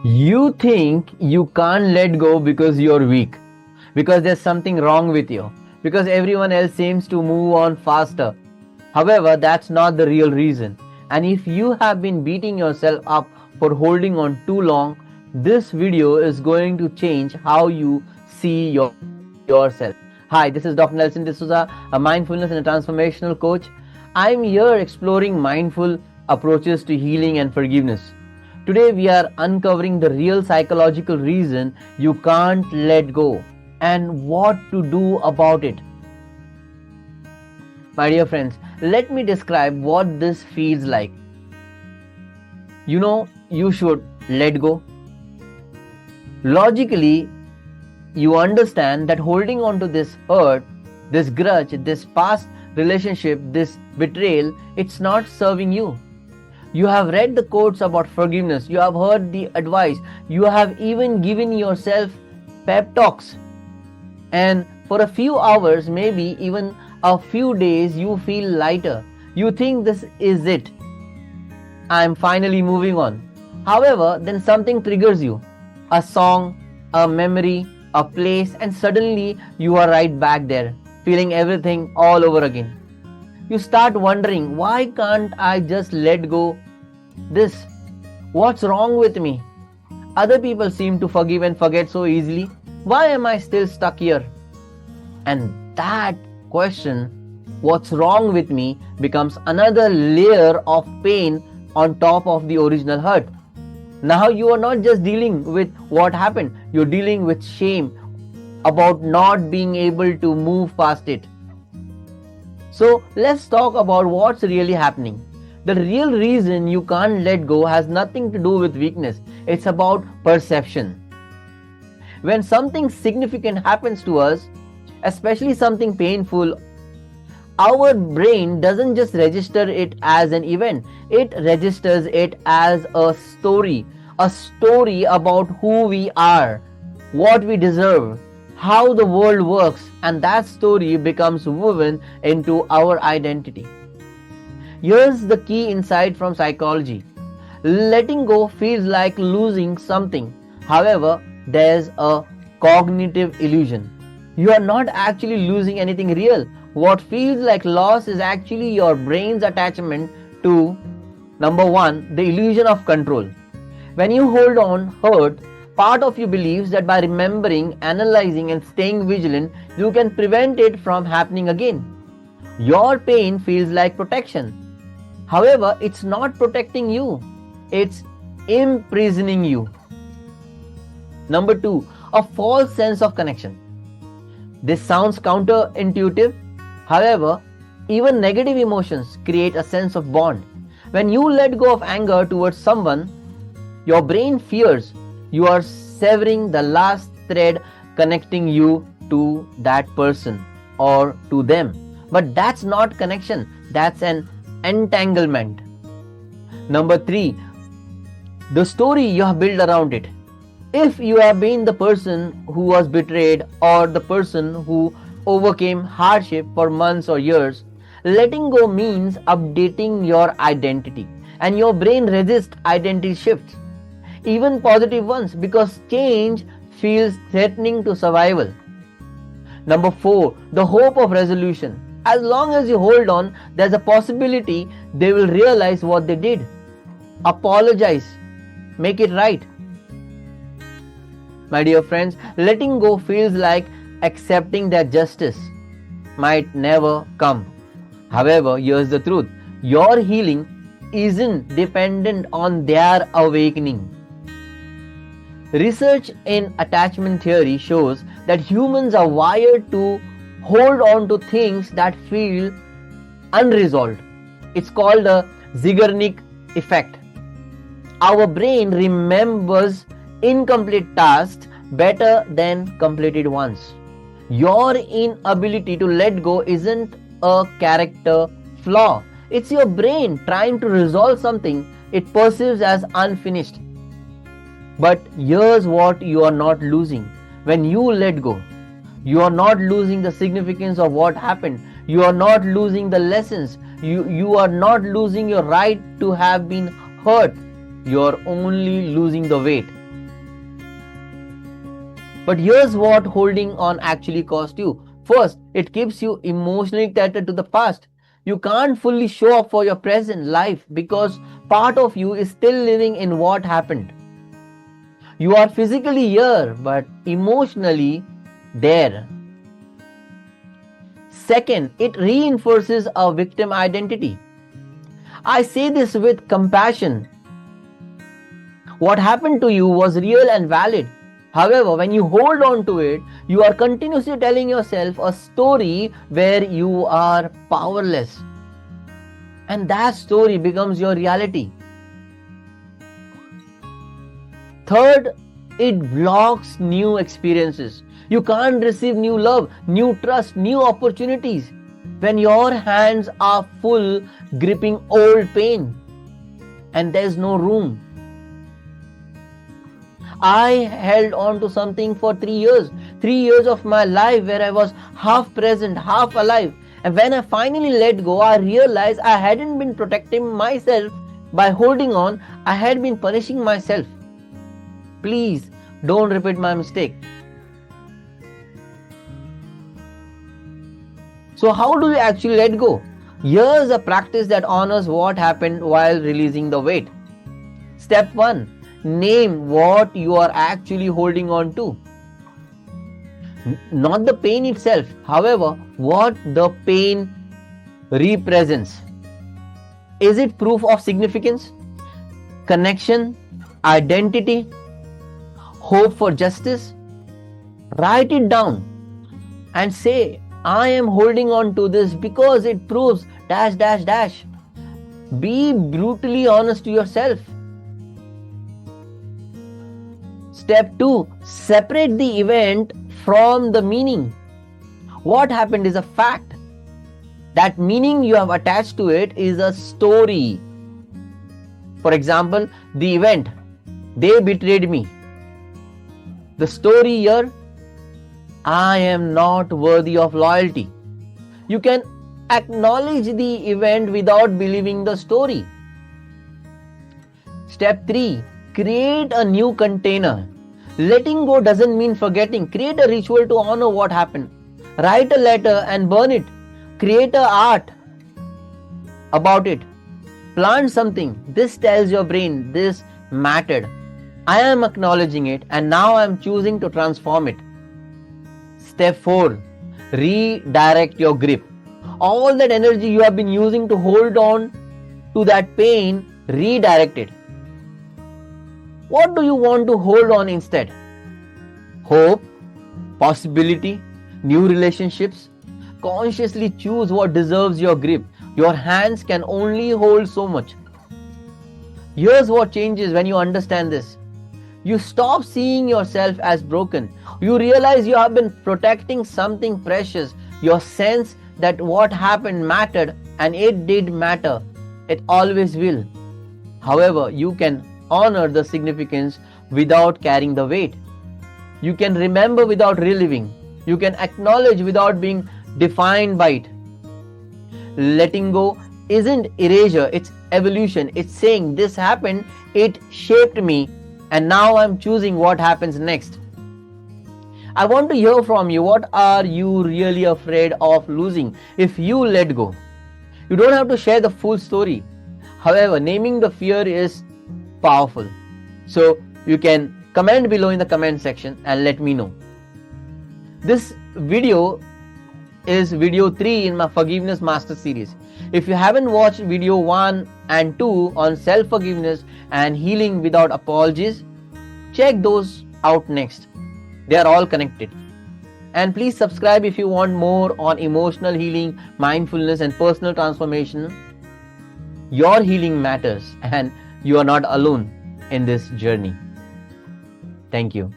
You think you can't let go because you're weak, because there's something wrong with you, because everyone else seems to move on faster. However, that's not the real reason. And if you have been beating yourself up for holding on too long, this video is going to change how you see yourself. Hi, this is Dr. Nelson D'Souza, a mindfulness and a transformational coach. I'm here exploring mindful approaches to healing and forgiveness. Today we are uncovering the real psychological reason you can't let go and what to do about it. My dear friends, let me describe what this feels like. You know, you should let go. Logically, you understand that holding on to this hurt, this grudge, this past relationship, this betrayal, it's not serving you. You have read the quotes about forgiveness, you have heard the advice, you have even given yourself pep talks. And for a few hours, maybe even a few days, you feel lighter. You think this is it. I'm finally moving on. However, then something triggers you. A song, a memory, a place, and suddenly you are right back there, feeling everything all over again. You start wondering, why can't I just let go this? What's wrong with me? Other people seem to forgive and forget so easily. Why am I still stuck here? And that question, what's wrong with me, becomes another layer of pain on top of the original hurt. Now you are not just dealing with what happened, you're dealing with shame about not being able to move past it. So let's talk about what's really happening. The real reason you can't let go has nothing to do with weakness. It's about perception. When something significant happens to us, especially something painful, our brain doesn't just register it as an event. It registers it as a story about who we are, what we deserve, how the world works, and that story becomes woven into our identity. Here's the key insight from psychology. Letting go feels like losing something. However, there's a cognitive illusion. You are not actually losing anything real. What feels like loss is actually your brain's attachment to, number one, the illusion of control. When you hold on hurt, part of you believes that by remembering, analyzing, and staying vigilant, you can prevent it from happening again. Your pain feels like protection. However, it's not protecting you. It's imprisoning you. Number two, a false sense of connection. This sounds counterintuitive. However, even negative emotions create a sense of bond. When you let go of anger towards someone, your brain fears you are severing the last thread connecting you to that person or to them. But that's not connection, that's an entanglement. Number three, the story you have built around it. If you have been the person who was betrayed or the person who overcame hardship for months or years, letting go means updating your identity, and your brain resists identity shifts, even positive ones, because change feels threatening to survival. Number four, the hope of resolution. As long as you hold on, there's a possibility they will realize what they did, apologize, make it right. My dear friends, letting go feels like accepting that justice might never come. However, here's the truth. Your healing isn't dependent on their awakening. Research in attachment theory shows that humans are wired to hold on to things that feel unresolved. It's called the Zeigarnik effect. Our brain remembers incomplete tasks better than completed ones. Your inability to let go isn't a character flaw. It's your brain trying to resolve something it perceives as unfinished. But here's what you are not losing. When you let go, you are not losing the significance of what happened. You are not losing the lessons. You are not losing your right to have been hurt. You are only losing the weight. But here's what holding on actually cost you. First, it keeps you emotionally tethered to the past. You can't fully show up for your present life because part of you is still living in what happened. You are physically here, but emotionally there. Second, it reinforces a victim identity. I say this with compassion. What happened to you was real and valid. However, when you hold on to it, you are continuously telling yourself a story where you are powerless. And that story becomes your reality. Third, it blocks new experiences. You can't receive new love, new trust, new opportunities when your hands are full gripping old pain and there's no room. I held on to something for 3 years. 3 years of my life where I was half present, half alive. And when I finally let go, I realized I hadn't been protecting myself by holding on. I had been punishing myself. Please don't repeat my mistake. So how do you actually let go? Here's a practice that honors what happened while releasing the weight. Step 1. Name what you are actually holding on to. Not the pain itself, however, what the pain represents. Is it proof of significance, connection, identity, hope for justice? Write it down and say, I am holding on to this because it proves ... Be brutally honest to yourself. Step 2. Separate the event from the meaning. What happened is a fact. That meaning you have attached to it is a story. For example, the event, they betrayed me. The story here, I am not worthy of loyalty. You can acknowledge the event without believing the story. Step 3. Create a new container. Letting go doesn't mean forgetting. Create a ritual to honor what happened. Write a letter and burn it. Create a art about it. Plant something. This tells your brain this mattered. I am acknowledging it and now I am choosing to transform it. Step 4. Redirect your grip. All that energy you have been using to hold on to that pain, redirect it. What do you want to hold on instead? Hope, possibility, new relationships? Consciously choose what deserves your grip. Your hands can only hold so much. Here's what changes when you understand this. You stop seeing yourself as broken. You realize you have been protecting something precious. Your sense that what happened mattered, and it did matter. It always will. However, you can honor the significance without carrying the weight. You can remember without reliving. You can acknowledge without being defined by it. Letting go isn't erasure, it's evolution. It's saying this happened, it shaped me, and now I'm choosing what happens next. I want to hear from you. What are you really afraid of losing if you let go? You don't have to share the full story. However, naming the fear is powerful. So you can comment below in the comment section and let me know. This video is video 3 in my Forgiveness Master series. If you haven't watched video 1 and 2 on self-forgiveness and healing without apologies, check those out next. They are all connected. And please subscribe if you want more on emotional healing, mindfulness and personal transformation. Your healing matters and you are not alone in this journey. Thank you.